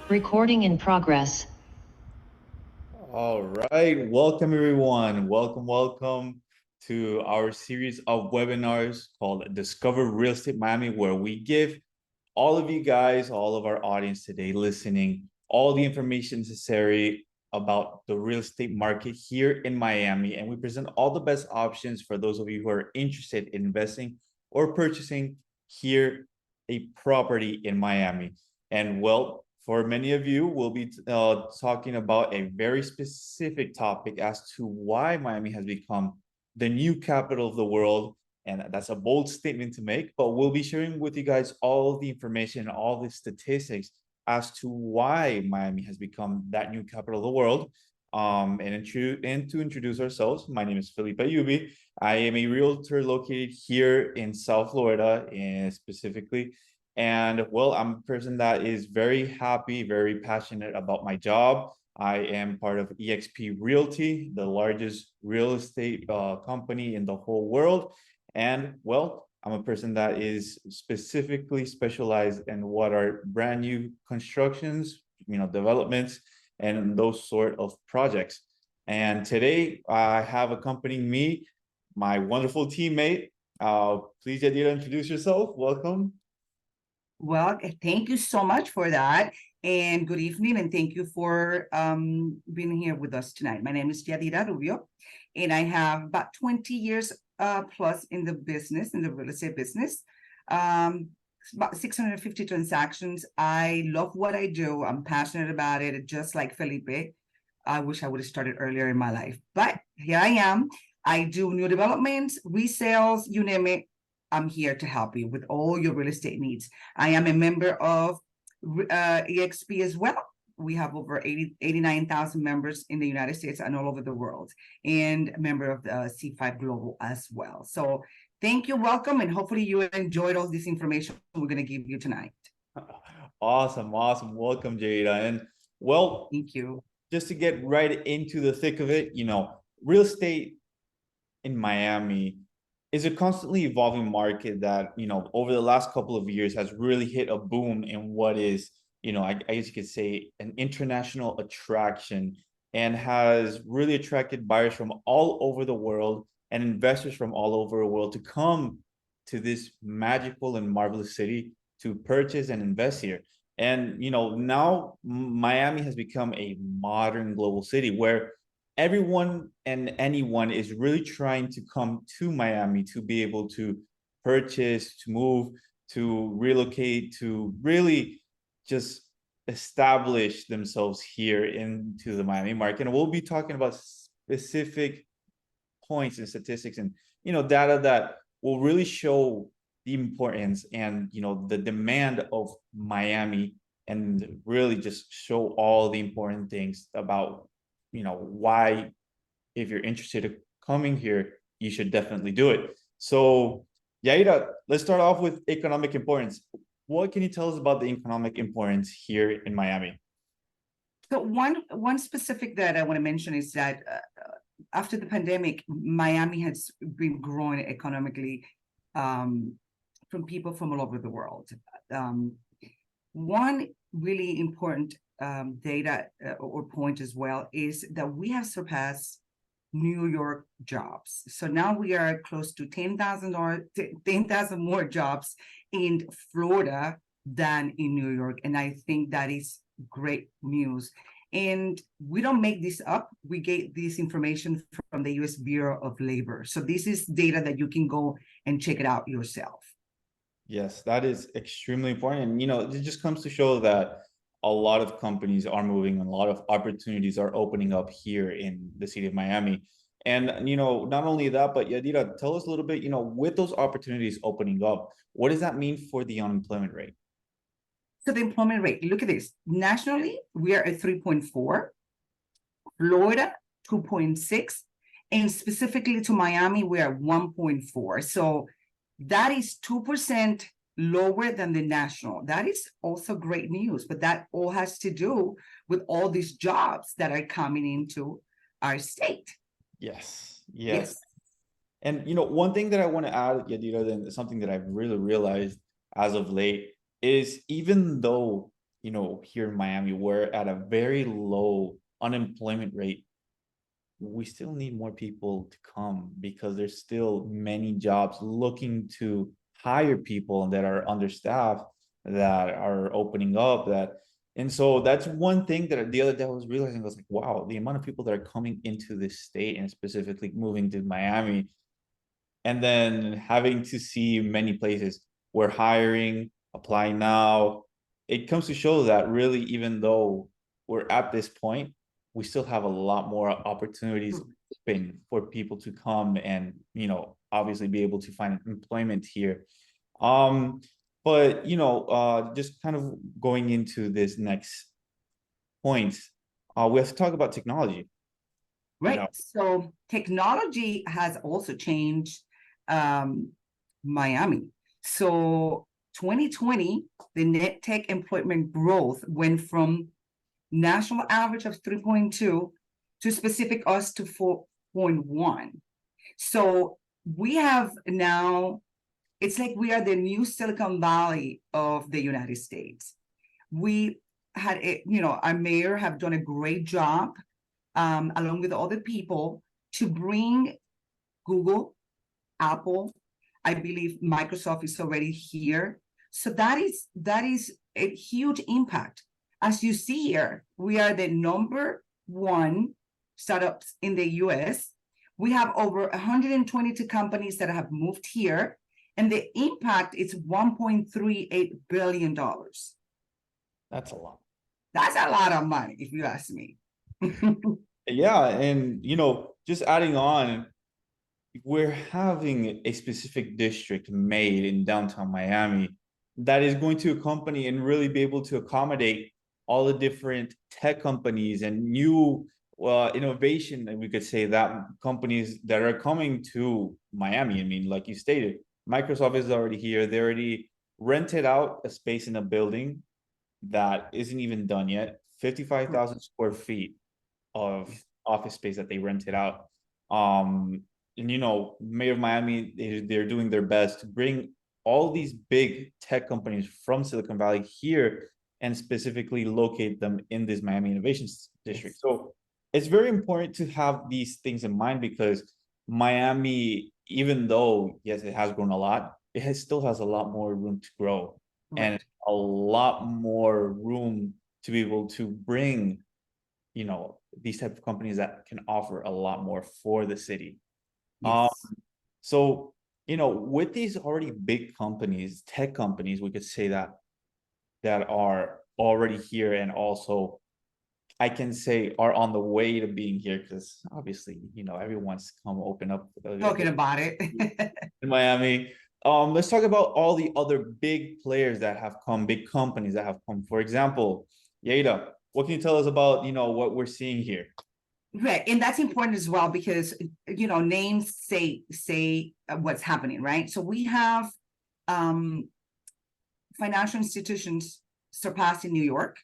Recording in progress. All right, welcome everyone. Welcome to our series of webinars called Discover Real Estate Miami, where we give all of you guys, all of our audience today listening, all the information necessary about the real estate market here in Miami. And we present all the best options for those of you who are interested in investing or purchasing here a property in Miami. And well, for many of you, we'll be talking about a very specific topic as to why Miami has become the new capital of the world. And that's a bold statement to make, but we'll be sharing with you guys all the information, all the statistics as to why Miami has become that new capital of the world. And to introduce ourselves, my name is Felipe Ayubi. I am a realtor located here in South Florida, and specifically. And well, I'm a person that is very happy, very passionate about my job. I am part of eXp Realty, the largest real estate company in the whole world. And well, I'm a person that is specifically specialized in what are brand new constructions, developments, and those sort of projects. And today I have accompanying me my wonderful teammate. Please, Yadira, introduce yourself. Welcome. Well, thank you so much for that. And good evening, and thank you for being here with us tonight. My name is Yadira Rubio, and I have about 20 years plus in the business, in the real estate business. About 650 transactions. I love what I do. I'm passionate about it, just like Felipe. I wish I would have started earlier in my life, but here I am. I do new developments, resales, you name it. I'm here to help you with all your real estate needs. I am a member of EXP as well. We have over 89,000 members in the United States and all over the world, and a member of the C5 Global as well. So thank you, welcome, and hopefully you enjoyed all this information we're going to give you tonight. Awesome. Welcome, Jada. And well, thank you. Just to get right into the thick of it, real estate in Miami is a constantly evolving market that, over the last couple of years has really hit a boom in what is, I guess you could say an international attraction, and has really attracted buyers from all over the world and investors from all over the world to come to this magical and marvelous city to purchase and invest here. And, now Miami has become a modern global city where everyone and anyone is really trying to come to Miami to be able to purchase, to move, to relocate, to really just establish themselves here into the Miami market. And we'll be talking about specific points and statistics and, data that will really show the importance and, the demand of Miami, and really just show all the important things about why, if you're interested in coming here, you should definitely do it. So Yaira, let's start off with economic importance. What can you tell us about the economic importance here in Miami? So one specific that I want to mention is that after the pandemic, Miami has been growing economically from people from all over the world. One really important data or point as well is that we have surpassed New York jobs. So now we are close to 10,000 more jobs in Florida than in New York. And I think that is great news. And we don't make this up. We get this information from the U.S. Bureau of Labor. So this is data that you can go and check it out yourself. Yes, that is extremely important. And, it just comes to show that a lot of companies are moving and a lot of opportunities are opening up here in the city of Miami. And, not only that, but Yadira, tell us a little bit, with those opportunities opening up, what does that mean for the unemployment rate? So the employment rate, look at this. Nationally, we are at 3.4, Florida, 2.6, and specifically to Miami, we are 1.4. So that is 2% lower than the national. That is also great news, but that all has to do with all these jobs that are coming into our state. Yes. And, one thing that I want to add, Yadira, then something that I've really realized as of late is, even though here in Miami, we're at a very low unemployment rate. We still need more people to come because there's still many jobs looking to hire people that are understaffed, that are opening up, and so that's one thing that the other day I was realizing. I was like, wow, the amount of people that are coming into this state and specifically moving to Miami, and then having to see many places we're hiring, apply now. It comes to show that really, even though we're at this point, we still have a lot more opportunities open for people to come and, obviously be able to find employment here. But just kind of going into this next point, we have to talk about technology. Right. So technology has also changed Miami. So 2020, the net tech employment growth went from national average of 3.2 to specific us to 4.1. So we have now, it's like we are the new Silicon Valley of the United States. We had, our mayor have done a great job along with other people to bring Google, Apple, I believe Microsoft is already here. So that is a huge impact. As you see here, we are the number one startups in the US. We have over 122 companies that have moved here, and the impact is $1.38 billion. That's a lot. That's a lot of money, if you ask me. Yeah, and just adding on, we're having a specific district made in downtown Miami that is going to accompany and really be able to accommodate all the different tech companies and new innovation, and we could say that companies that are coming to Miami. I mean, like you stated, Microsoft is already here. They already rented out a space in a building that isn't even done yet, 55,000 square feet of office space that they rented out. And Mayor of Miami, they're doing their best to bring all these big tech companies from Silicon Valley here and specifically locate them in this Miami Innovation District. So it's very important to have these things in mind, because Miami, even though, yes, it has grown a lot, still has a lot more room to grow. Right. And a lot more room to be able to bring, these type of companies that can offer a lot more for the city. Yes. So, with these already big companies, tech companies, we could say that are already here, and also I can say are on the way to being here, because obviously, everyone's come open up Talking about it. in Miami. Let's talk about all the other big players that have come, big companies that have come. For example, Yada, what can you tell us about, what we're seeing here? Right, and that's important as well, because names say what's happening, right? So we have financial institutions surpassing New York.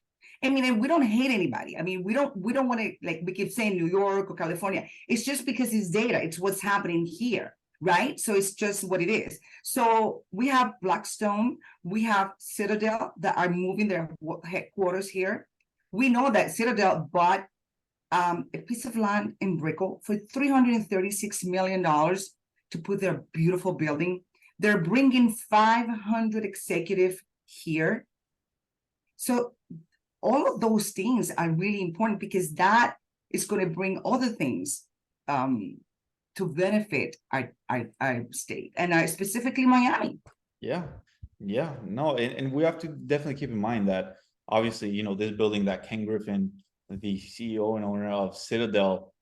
I mean, and we don't hate anybody. I mean, we don't want to, like, we keep saying New York or California. It's just because it's data. It's what's happening here, right? So it's just what it is. So we have Blackstone, we have Citadel that are moving their headquarters here. We know that Citadel bought a piece of land in Brickell for $336 million to put their beautiful building. They're bringing 500 executives here. So all of those things are really important, because that is going to bring other things to benefit our state, and specifically Miami. Yeah, no, and we have to definitely keep in mind that obviously, this building that Ken Griffin, the CEO and owner of Citadel,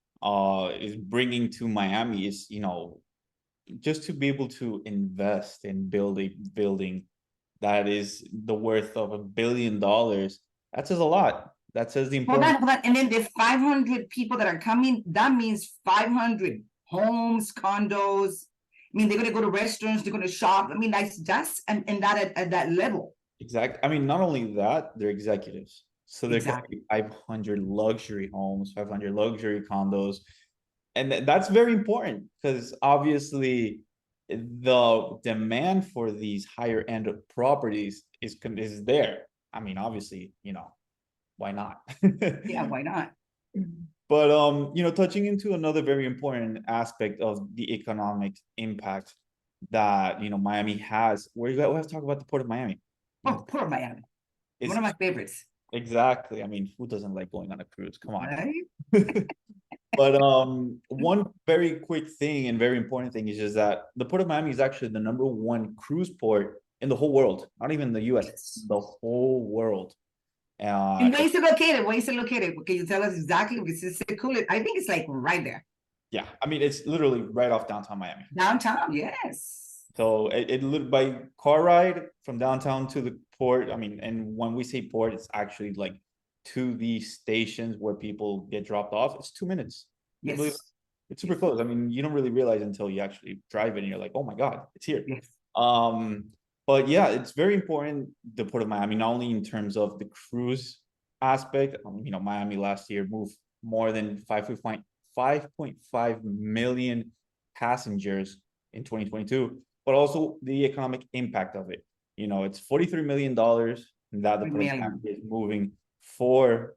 is bringing to Miami is, just to be able to invest and build a building that is the worth of $1 billion. That says a lot. That says the importance. Hold on. And then the 500 people that are coming, that means 500 homes, condos. I mean, they're going to go to restaurants, they're going to shop. I mean, that's and that at that level. Exactly. I mean, not only that, they're executives. So they're exactly. 500 luxury homes, 500 luxury condos. And that's very important, because obviously the demand for these higher end properties is there. I mean, obviously, you know, why not? Yeah, why not? But you know, touching into another very important aspect of the economic impact that, you know, Miami has, we have to talk about the Port of Miami. Oh, poor Miami. One It's of my favorites, exactly, I mean, who doesn't like going on a cruise? Come on. right? But one very quick thing and very important thing is just that the Port of Miami is actually the #1 cruise port in the whole world, not even the US, Yes. the whole world. And where is it located? Where is it located? Can you tell us exactly? Because it's so cool. I think it's like right there. Yeah, I mean, it's literally right off downtown Miami. Downtown, yes. So it by car ride from downtown to the port. I mean, and when we say port, it's actually like to the stations where people get dropped off. It's 2 minutes. Can you believe Yes. it? It's super close. I mean, you don't really realize until you actually drive it and you're like, oh my God, it's here. Yes. But yeah, it's very important, the Port of Miami, not only in terms of the cruise aspect. You know, Miami last year moved more than 5.5 million passengers in 2022, but also the economic impact of it. You know, it's $43 million that the Port of Miami is moving for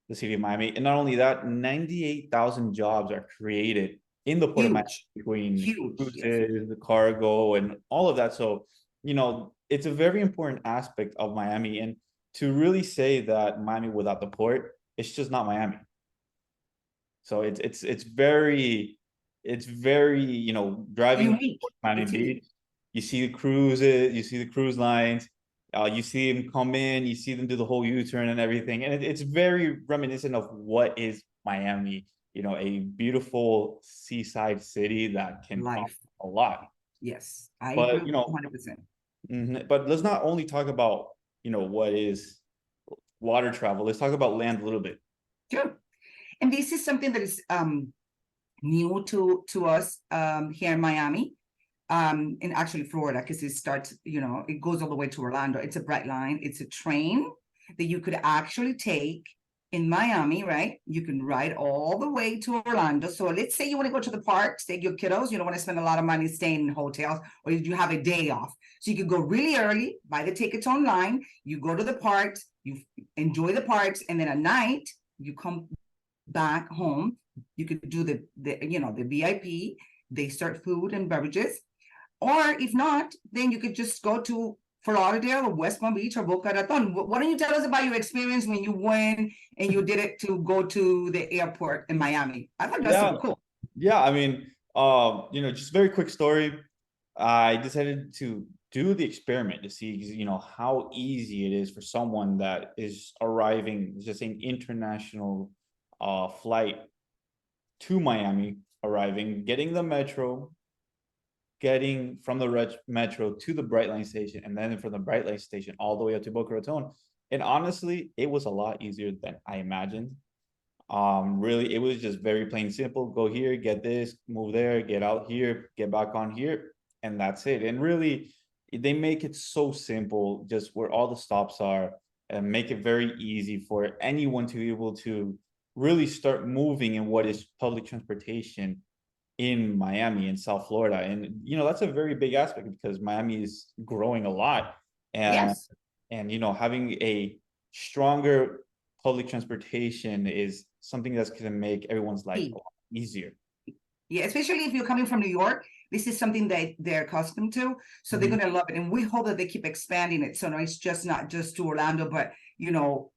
the city of Miami. And not only that, 98,000 jobs are created in the Port of Miami Huge. between Huge. Yes. cruises, the cargo, and all of that. So, you know, it's a very important aspect of Miami. And to really say that Miami without the port, it's just not Miami. So it's very, you know, driving Unique. Miami It's Beach, unique. you see the cruises, you see the cruise lines, you see them come in, you see them do the whole U-turn and everything, and it's very reminiscent of what is Miami. You know, a beautiful seaside city that can Life. offer a lot. Yes, I But agree you know, 100%. but let's not only talk about, you know, what is water travel. Let's talk about land a little bit. Sure. And this is something that is new to us here in Miami. And actually Florida, because it starts, you know, it goes all the way to Orlando. It's a Brightline. It's a train that you could actually take in Miami, right? You can ride all the way to Orlando. So let's say you want to go to the parks, take your kiddos, you don't want to spend a lot of money staying in hotels, or you have a day off. So you could go really early, buy the tickets online, you go to the parks, you enjoy the parks, and then at night you come back home. You could do the you know, the VIP, they serve food and beverages. Or if not, then you could just go to Fort Lauderdale or West Palm Beach or Boca Raton. Why don't you tell us about your experience when you went and you did it to go to the airport in Miami? I thought that's super cool. Yeah, I mean, you know, just very quick story. I decided to do the experiment to see, you know, how easy it is for someone that is arriving, just an international flight to Miami, arriving, getting the metro, getting from the metro to the Brightline station, and then from the Brightline station all the way up to Boca Raton. And honestly, it was a lot easier than I imagined. Really, it was just very plain simple. Go here, get this, move there, get out here, get back on here, and that's it. And really, they make it so simple, just where all the stops are, and make it very easy for anyone to be able to really start moving in what is public transportation in Miami and South Florida. And you know, that's a very big aspect because Miami is growing a lot. And Yes. and you know, having a stronger public transportation is something that's going to make everyone's life a lot easier. Yeah, especially if you're coming from New York, this is something that they're accustomed to. So they're going to love it. And we hope that they keep expanding it. So no, it's just not just to Orlando, but you know,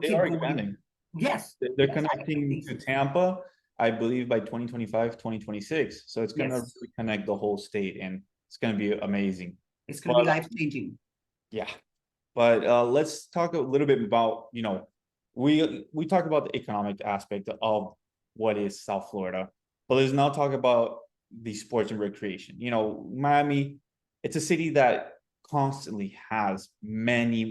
They are expanding. Yes. They're connecting to Tampa, I believe, by 2025, 2026. So it's going to connect the whole state, and it's going to be amazing. It's going to be life-changing. Yeah. But let's talk a little bit about, you know, we talk about the economic aspect of what is South Florida, but let's now talk about the sports and recreation. You know, Miami, it's a city that constantly has many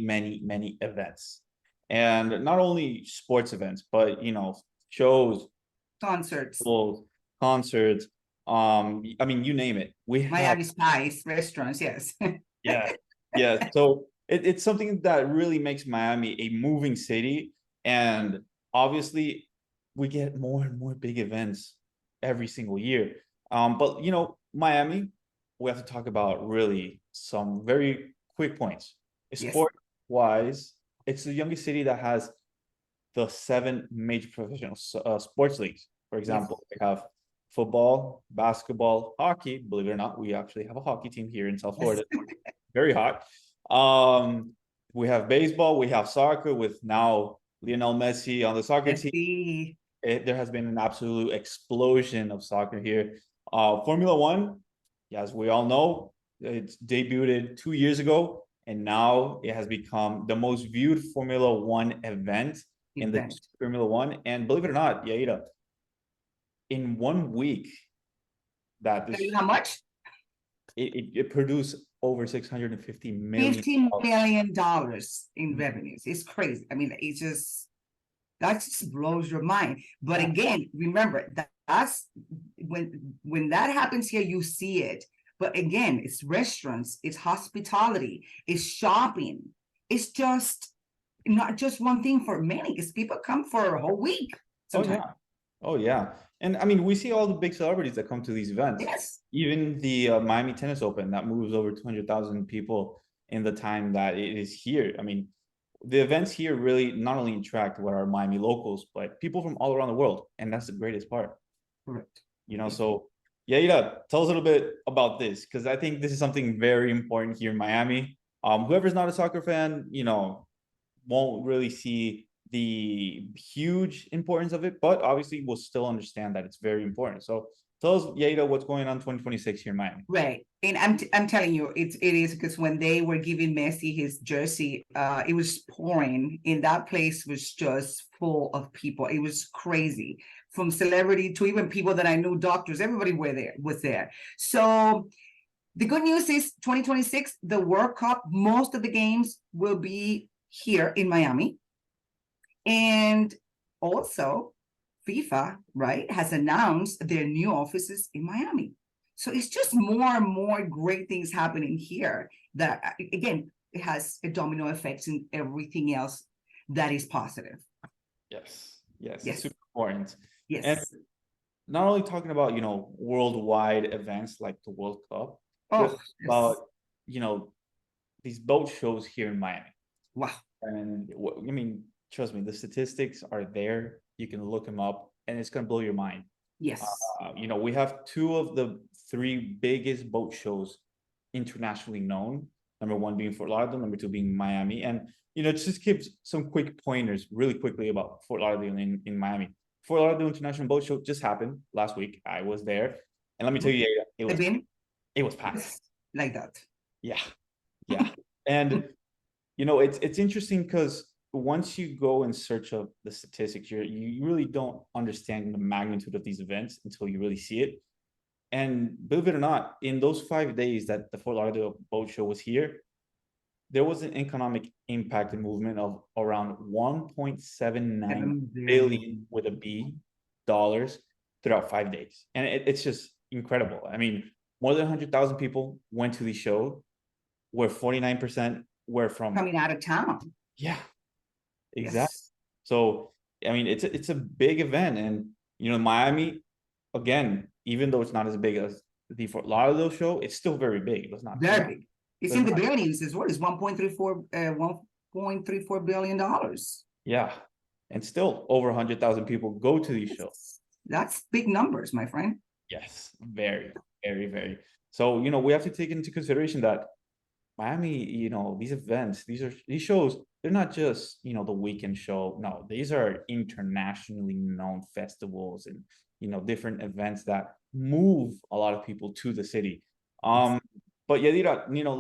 events. And not only sports events, but you know, shows, Concerts, concerts. I mean, you name it. We have Miami Spice restaurants. Yes. yeah. So it's something that really makes Miami a moving city, and obviously, we get more and more big events every single year. But you know, Miami, we have to talk about really some very quick points. Sport wise, it's the youngest city that has the 7 major professional sports leagues. For example, they have football, basketball, hockey. Believe it or not, we actually have a hockey team here in South Florida. Very hot. We have baseball, we have soccer with now Lionel Messi on the soccer team. There has been an absolute explosion of soccer here. Formula One, as we all know, it's debuted 2 years ago, and now it has become the most viewed Formula One event in the Formula One. And believe it or not, Yaida, in 1 week, that this, how much? It produced over $650 million. $50 million in revenues. It's crazy. I mean, it's just, that just blows your mind. But again, remember that's when that happens here, you see it. But again, it's restaurants, it's hospitality, it's shopping. It's just not just one thing for many, because people come for a whole week sometimes. Oh yeah. And I mean, we see all the big celebrities that come to these events. Yes. Even the Miami Tennis Open that moves over 200,000 people in the time that it is here. I mean, the events here really not only attract what are Miami locals, but people from all around the world. And that's the greatest part. Correct. You know, so Yaida, tell us a little bit about this, because I think this is something very important here in Miami. Whoever's not a soccer fan, you know, won't really see the huge importance of it, but obviously we'll still understand that it's very important. So tell us, Yaida, what's going on 2026 here in Miami. Right. And I'm telling you, it is, because when they were giving Messi his jersey, it was pouring, and that place was just full of people. It was crazy, from celebrity to even people that I knew, doctors, everybody was there. So the good news is 2026, the World Cup, most of the games will be here in Miami. And also FIFA, right, has announced their new offices in Miami. So it's just more and more great things happening here that, again, it has a domino effect in everything else that is positive. Yes. It's super important. Yes. And not only talking about, you know, worldwide events like the World Cup, about, you know, these boat shows here in Miami. Wow. And I mean, trust me, the statistics are there. You can look them up, and it's going to blow your mind. Yes. You know, we have 2 of the 3 biggest boat shows internationally known. Number 1 being Fort Lauderdale, number 2 being Miami. And, you know, just give some quick pointers really quickly about Fort Lauderdale in Miami. Fort Lauderdale International Boat Show just happened last week. I was there. And let me tell you, it was packed. Like that. Yeah. And, you know, it's interesting because once you go and search up the statistics, you really don't understand the magnitude of these events until you really see it. And believe it or not, in those 5 days that the Fort Lauderdale Boat Show was here, there was an economic impact and movement of around 1.79 billion with a B dollars throughout 5 days. And it's just incredible. I mean, more than 100,000 people went to the show, where 49% were from coming out of town. Yeah, exactly. So, I mean, it's a big event. And, you know, Miami, again, even though it's not as big as the Fort Lauderdale show, it's still very big. It's not very big. It's in the billions as well. It's $1.34 billion. Yeah. And still over 100,000 people go to these shows. That's big numbers, my friend. Yes, very, very, very. So, you know, we have to take into consideration that Miami, you know, these events, these shows, they're not just, you know, the weekend show. No, these are internationally known festivals and, you know, different events that move a lot of people to the city. But Yadira, you know,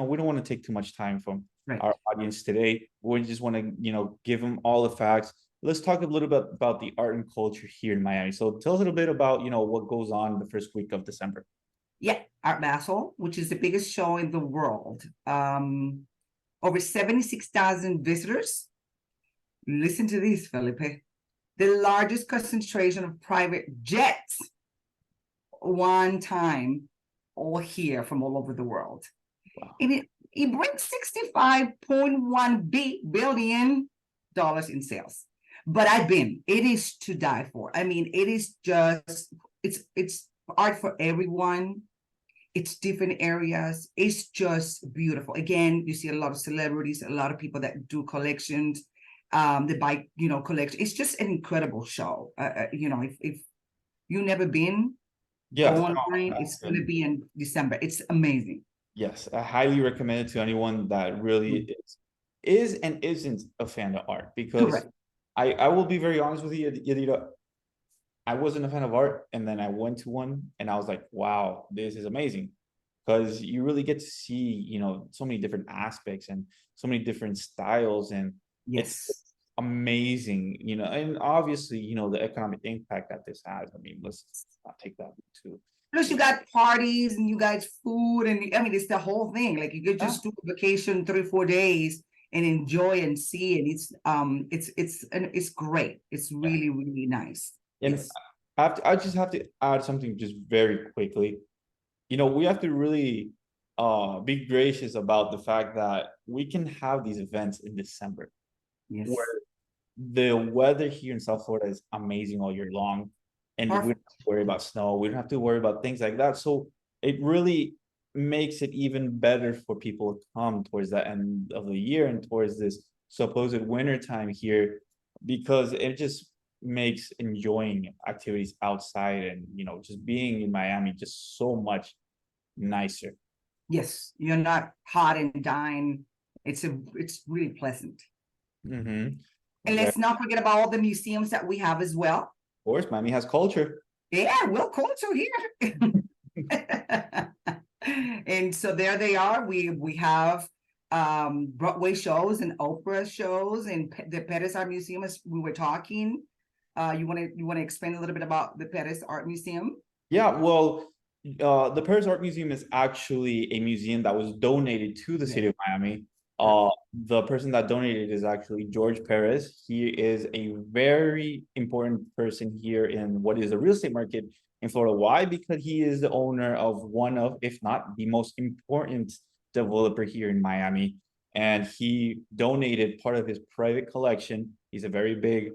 we don't want to take too much time from our audience today. We just want to, you know, give them all the facts. Let's talk a little bit about the art and culture here in Miami. So tell us a little bit about, you know, what goes on the first week of December. Yeah, Art Basel, which is the biggest show in the world. Over 76,000 visitors. Listen to this, Felipe. The largest concentration of private jets one time, all here from all over the world. Wow. And it brings $65.1 billion in sales. But it is to die for. I mean, it is just, it's art for everyone. It's different areas. It's just beautiful. Again, you see a lot of celebrities, a lot of people that do collections, they buy, collection. It's just an incredible show. If you never been, Yeah, go no, online. It's going to be in December. It's amazing. yes, I highly recommend it to anyone that really is and isn't a fan of art, because Correct. I will be very honest with you, Yadira. I wasn't a fan of art, and then I went to one and I was like, wow, this is amazing. Because you really get to see, so many different aspects and so many different styles, and it's Yes. amazing, and obviously, the economic impact that this has. I mean, let's not take that too. Plus, you got parties and you got food, and I mean, it's the whole thing. Like you could Yeah. just do a vacation 3-4 days and enjoy and see, and it's great. It's really really nice. And It's I just have to add something just very quickly. We have to really be gracious about the fact that we can have these events in December, yes. where the weather here in South Florida is amazing all year long, and we don't have to worry about snow. We don't have to worry about things like that. So it really makes it even better for people to come towards the end of the year and towards this supposed winter time here, because it just makes enjoying activities outside and just being in Miami just so much nicer. Yes, you're not hot and dying. It's really pleasant. Mm-hmm. And let's not forget about all the museums that we have as well. Of course, Miami has culture. Yeah, we'll culture here. And so there they are. We have Broadway shows and opera shows and the Perez Art Museum, as we were talking. You want to explain a little bit about the Perez Art Museum? Yeah, well, the Perez Art Museum is actually a museum that was donated to the city of Miami. The person that donated is actually George Perez. He is a very important person here in what is the real estate market in Florida. Why? Because he is the owner of one of, if not the most important developer here in Miami. And he donated part of his private collection. He's a very big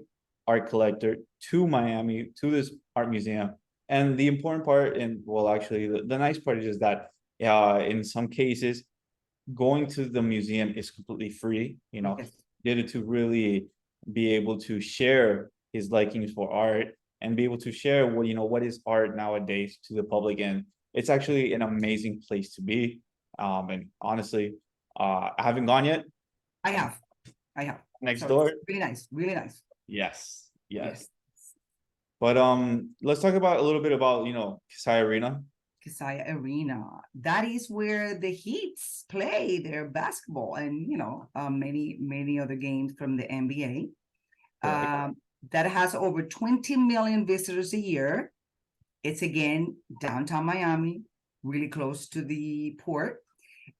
art collector to Miami, to this art museum. And the important part, and well, actually, the nice part is just that in some cases, going to the museum is completely free. Yes. Did it to really be able to share his likings for art and be able to share what is art nowadays to the public. And it's actually an amazing place to be. And honestly, I haven't gone yet. I have. Next So door. it's really nice, really nice. Yes. Yes. But let's talk about a little bit about Kaseya Arena. Kaseya Arena. That is where the Heats play their basketball and many other games from the NBA. That has over 20 million visitors a year. It's again downtown Miami, really close to the port.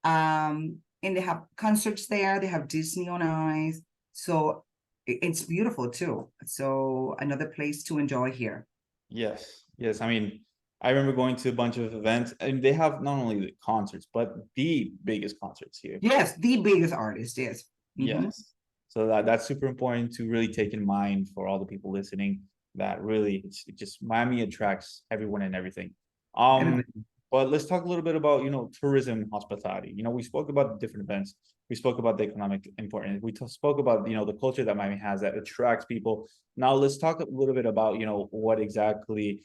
And they have concerts there. They have Disney on Ice. So it's beautiful too. So another place to enjoy here. Yes. I mean, I remember going to a bunch of events, and they have not only the concerts, but the biggest concerts here. Yes, the biggest artist, yes. Yes. So that's super important to really take in mind for all the people listening, that really it's just Miami attracts everyone and everything. But let's talk a little bit about, tourism, hospitality. We spoke about the different events. We spoke about the economic importance. We spoke about, the culture that Miami has that attracts people. Now let's talk a little bit about, what exactly,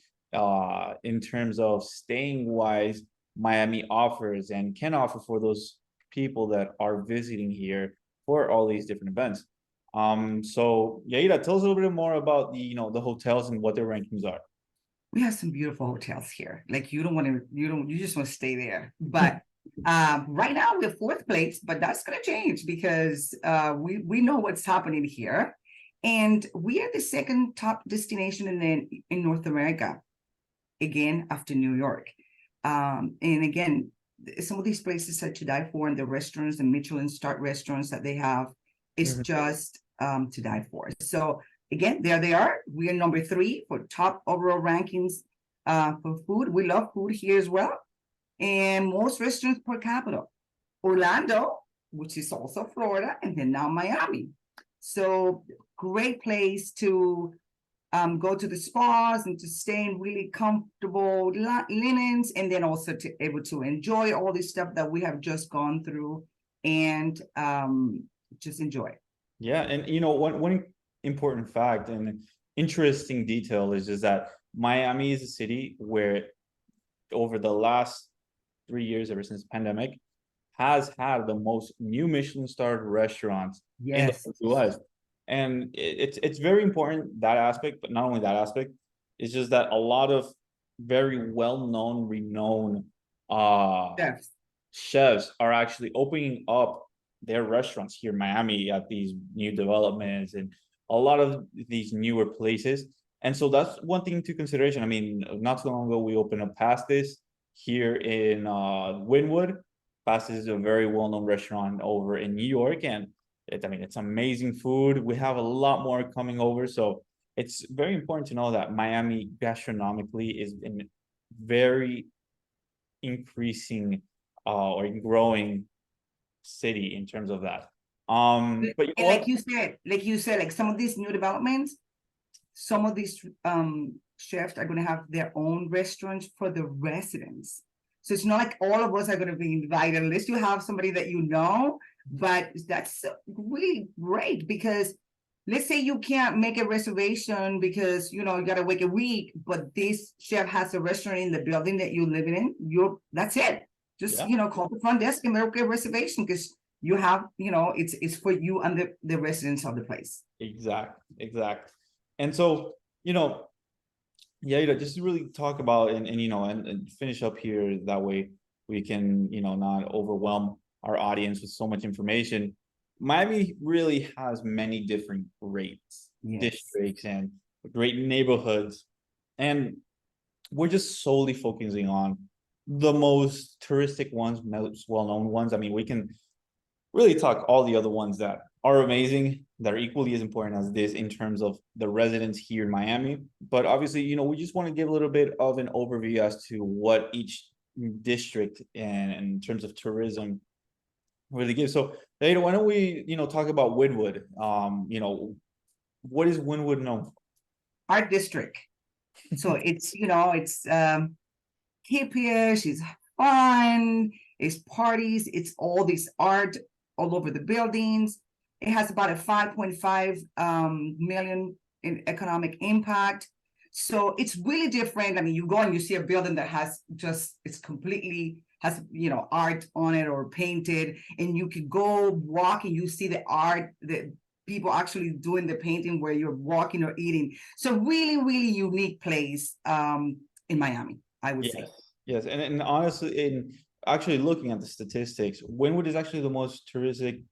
in terms of staying wise, Miami offers and can offer for those people that are visiting here for all these different events. So Yaira, tell us a little bit more about the hotels and what their rankings are. We have some beautiful hotels here. Like you just want to stay there. But right now we're fourth place, but that's gonna change because we know what's happening here. And we are the second top destination in North America, again, after New York. And again, some of these places are to die for, and the restaurants, the Michelin star restaurants that they have, is just to die for. So again, there they are. We are number 3 for top overall rankings for food. We love food here as well. And most restaurants per capita. Orlando, which is also Florida, and then now Miami. So great place to go to the spas and to stay in really comfortable linens, and then also to able to enjoy all this stuff that we have just gone through and just enjoy. Yeah, and one important fact and interesting detail is just that Miami is a city where over the last 3 years, ever since the pandemic, has had the most new Michelin starred restaurants in the Yes. US. And it's very important, that aspect, but not only that aspect, it's just that a lot of very well-known, renowned Yes. chefs are actually opening up their restaurants here in Miami at these new developments and a lot of these newer places. And so that's one thing to consideration. I mean, not too long ago, we opened up Pastis here in Wynwood. Pastis is a very well-known restaurant over in New York, and it's amazing food. We have a lot more coming over, so it's very important to know that Miami gastronomically is in very increasing or growing city in terms of that. But you know And what? like you said, like some of these new developments, some of these chefs are going to have their own restaurants for the residents. So it's not like all of us are going to be invited unless you have somebody that you know. But that's really great because let's say you can't make a reservation because you got to wait a week, but this chef has a restaurant in the building that you're living in. That's it. Just Yeah. call the front desk and make a reservation because you have it's for you and the residents of the place. Exact. And so, yeah, just to really talk about and finish up here. That way we can, not overwhelm our audience with so much information. Miami really has many different great districts and great neighborhoods. And we're just solely focusing on the most touristic ones, most well-known ones. I mean, we can really talk all the other ones that are amazing, that are equally as important as this in terms of the residents here in Miami. But obviously, we just want to give a little bit of an overview as to what each district and in terms of tourism really gives. So, Ada, why don't we, talk about Wynwood? What is Wynwood known for? Art district. So it's hippish, it's fun, it's parties, it's all this art all over the buildings. It has about a 5.5 million in economic impact. So it's really different. I mean, you go and you see a building that has it's completely has art on it or painted, and you could go walk and you see the art that people actually doing the painting where you're walking or eating. So really, really unique place in Miami, I would say. Yes, and honestly, in actually looking at the statistics, Wynwood is actually the most touristic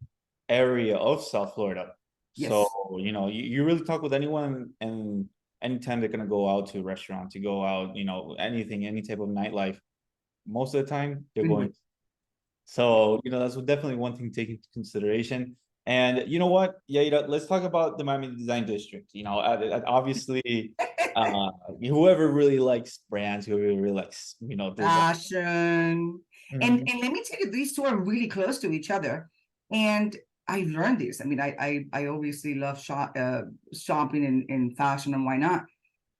area of South Florida. Yes. So, you really talk with anyone, and anytime they're gonna go out to a restaurant, to go out, anything, any type of nightlife, most of the time they're going. So, that's definitely one thing to take into consideration. And you know what? Yeah, let's talk about the Miami Design District. Obviously, whoever really likes brands, whoever really likes, design. Fashion. And let me tell you, these two are really close to each other. And I learned this. I mean, I obviously love shopping and fashion, and why not?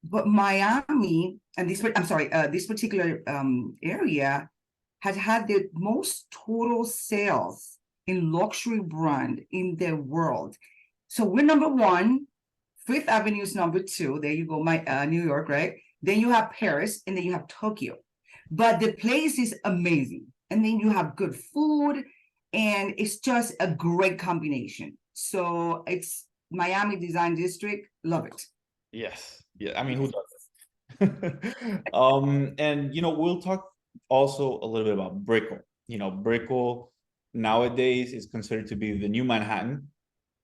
But Miami and this particular area had the most total sales in luxury brand in the world. So we're number one. Fifth Avenue is number two. There you go, New York, right? Then you have Paris, and then you have Tokyo. But the place is amazing. And then you have good food, and it's just a great combination. So it's Miami Design District. Love it. Yes. Yeah. I mean, who doesn't? And we'll talk also a little bit about Brickell. Brickell nowadays is considered to be the new Manhattan.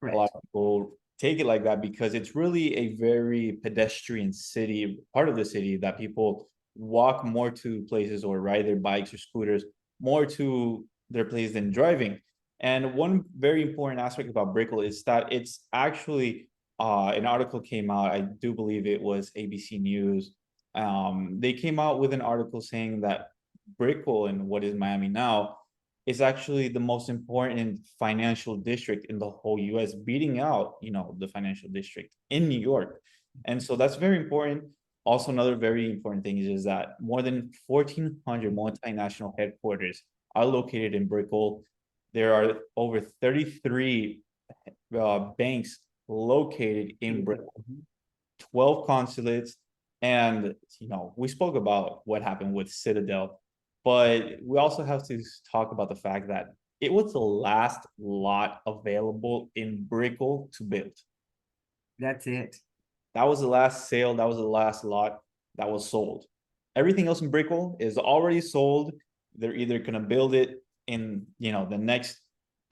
Right. A lot of people take it like that because it's really a very pedestrian city, part of the city that people walk more to places or ride their bikes or scooters more to their place than driving. And one very important aspect about Brickell is that it's actually an article came out, I do believe it was ABC News. They came out with an article saying that Brickell, and what is Miami now, is actually the most important financial district in the whole US, beating out, the financial district in New York. And so that's very important. Also, another very important thing is that more than 1,400 multinational headquarters are located in Brickell. There are over 33 banks located in Brickell, 12 consulates, and we spoke about what happened with Citadel, but we also have to talk about the fact that it was the last lot available in Brickell to build. That's it. That was the last sale. That was the last lot that was sold. Everything else in Brickell is already sold. They're either going to build it in, the next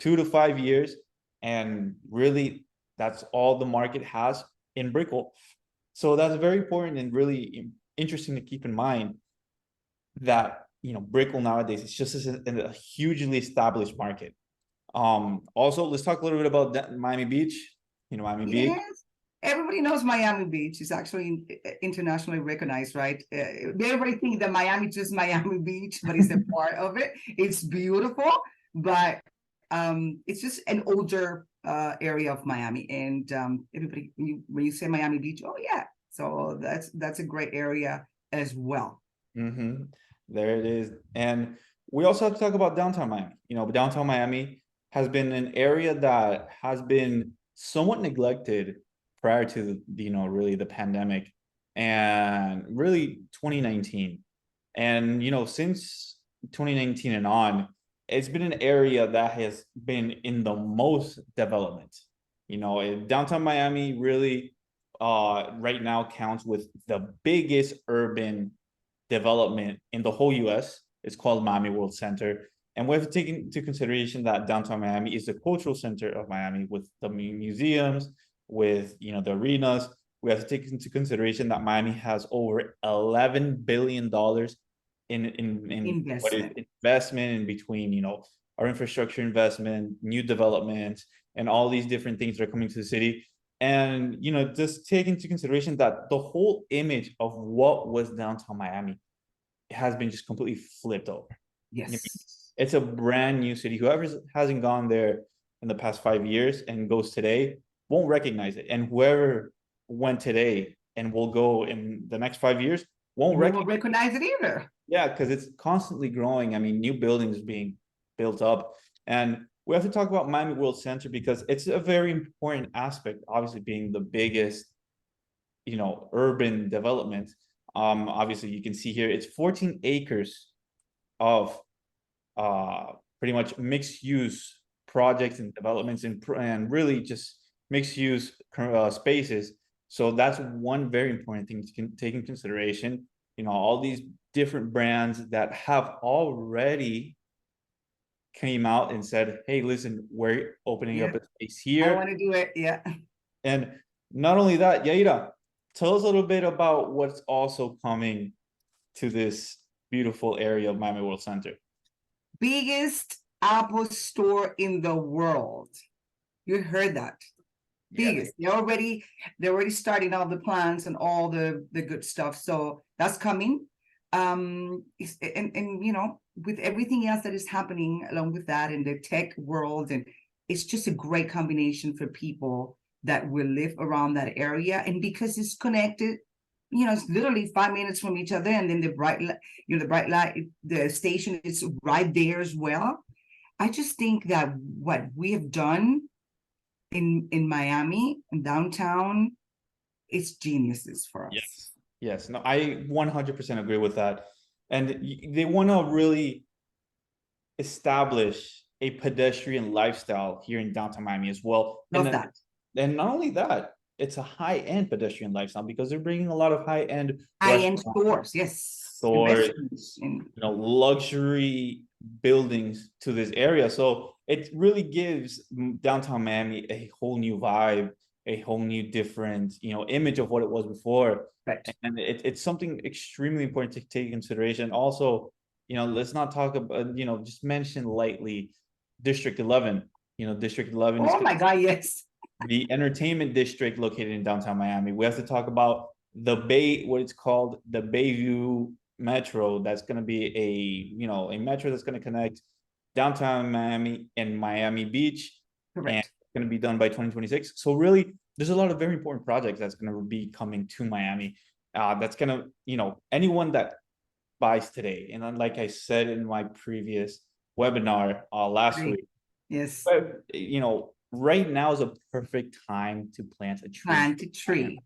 2 to 5 years. And really, that's all the market has in Brickell. So that's very important and really interesting to keep in mind that, Brickell nowadays, it's just a hugely established market. Also, let's talk a little bit about Miami Beach. Miami Beach. Yes. Everybody knows Miami Beach is actually internationally recognized, right? Everybody thinks that Miami is just Miami Beach, but it's a part of it. It's beautiful, but it's just an older area of Miami. And everybody, when you say Miami Beach, oh yeah, so that's a great area as well. Mm-hmm. There it is. And we also have to talk about downtown Miami. Downtown Miami has been an area that has been somewhat neglected prior to really the pandemic and really 2019. And since 2019 and on, it's been an area that has been in the most development. Downtown Miami really right now counts with the biggest urban development in the whole US. It's called Miami World Center. And we have to take into consideration that downtown Miami is the cultural center of Miami with the museums, with the arenas. We have to take into consideration that Miami has over $11 billion in investment in between our infrastructure investment, new development, and all these different things that are coming to the city. And just take into consideration that the whole image of what was downtown Miami has been just completely flipped over. Yes. It's a brand new city. Whoever hasn't gone there in the past 5 years and goes today won't recognize it. And whoever went today and will go in the next 5 years won't recognize it either. Yeah, because it's constantly growing. I mean, new buildings being built up. And we have to talk about Miami World Center because it's a very important aspect, obviously being the biggest, urban development. Obviously, you can see here, it's 14 acres of pretty much mixed use projects and developments and really just mixed use spaces. So that's one very important thing to take in consideration. All these different brands that have already came out and said, hey, listen, we're opening up a space here. I want to do it. Yeah. And not only that, Yaira, tell us a little bit about what's also coming to this beautiful area of Miami World Center. Biggest Apple store in the world. You heard that. Biggest. Yeah. They're already starting all the plans and all the good stuff. So that's coming. And with everything else that is happening along with that in the tech world, and it's just a great combination for people that will live around that area. And because it's connected, it's literally 5 minutes from each other, and then the bright light, the station is right there as well. I just think that what we have done in Miami and downtown, it's geniuses for us. Yes, no, I 100% agree with that. And they want to really establish a pedestrian lifestyle here in downtown Miami as well. Love that. And not only that, it's a high-end pedestrian lifestyle because they're bringing a lot of high-end stores, yes, stores, luxury buildings to this area. So it really gives downtown Miami a whole new vibe, a whole new different, image of what it was before. Right. And it's something extremely important to take into consideration. Also, let's not talk about, just mention lightly District 11. District 11. Oh my God, yes. The entertainment district located in downtown Miami. We have to talk about the Bay, what it's called, the Bayview Metro. That's going to be a metro that's going to connect downtown Miami and Miami Beach. Correct. And it's going to be done by 2026. So really, there's a lot of very important projects that's going to be coming to Miami. That's going to, anyone that buys today. And then, like I said in my previous webinar last Great. week, Yes, but, right now is a perfect time to plant a tree. plant a tree.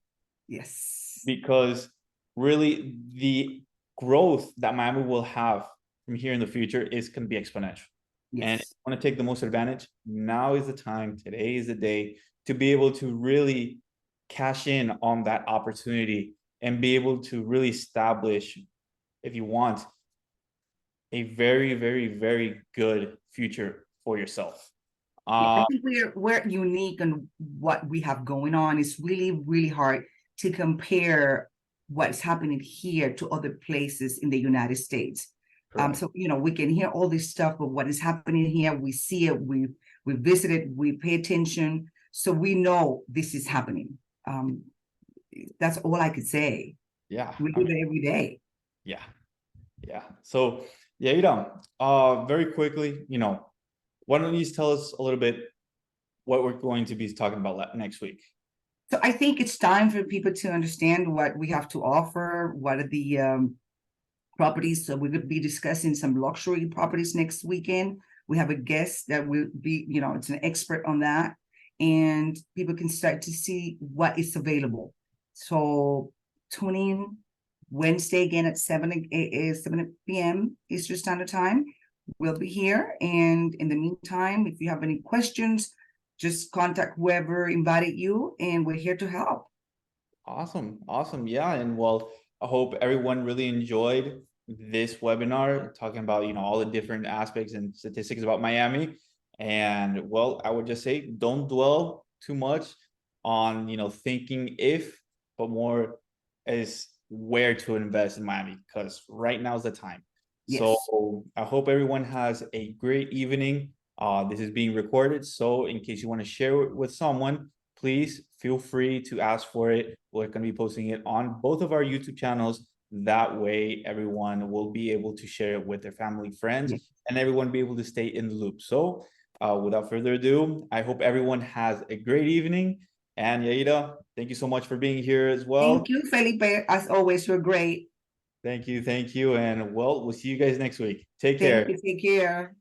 Yes. Because really the growth that Miami will have from here in the future is going to be exponential. And if Yes. you want to take the most advantage, now is the time, today is the day to be able to really cash in on that opportunity and be able to really establish, if you want, a very, very, very good future for yourself. Yeah, I think we're unique in what we have going on. It's really, really hard to compare what's happening here to other places in the United States. Correct. So we can hear all this stuff, but what is happening here, we see it, we visit it, we pay attention, so we know this is happening. That's all I could say. Yeah. We do it every day. Yeah. Yeah. So very quickly, why don't you tell us a little bit what we're going to be talking about next week? So I think it's time for people to understand what we have to offer, what are the properties. So we could be discussing some luxury properties next weekend. We have a guest that will be, it's an expert on that. And people can start to see what is available. So tune in Wednesday again at 7 p.m. Eastern Standard Time. We'll be here. And in the meantime, if you have any questions, just contact whoever invited you, and we're here to help. Awesome. Awesome. Yeah. And well, I hope everyone really enjoyed this webinar talking about, all the different aspects and statistics about Miami. And well, I would just say, don't dwell too much on, thinking if, but more as where to invest in Miami, because right now is the time. Yes. So I hope everyone has a great evening. This is being recorded, so in case you want to share it with someone, please feel free to ask for it. We're going to be posting it on both of our YouTube channels. That way, everyone will be able to share it with their family, friends, Yes. and everyone be able to stay in the loop. So without further ado, I hope everyone has a great evening. And Yaida, thank you so much for being here as well. Thank you, Felipe. As always, you're great. Thank you. And well, we'll see you guys next week. Take care. Take care.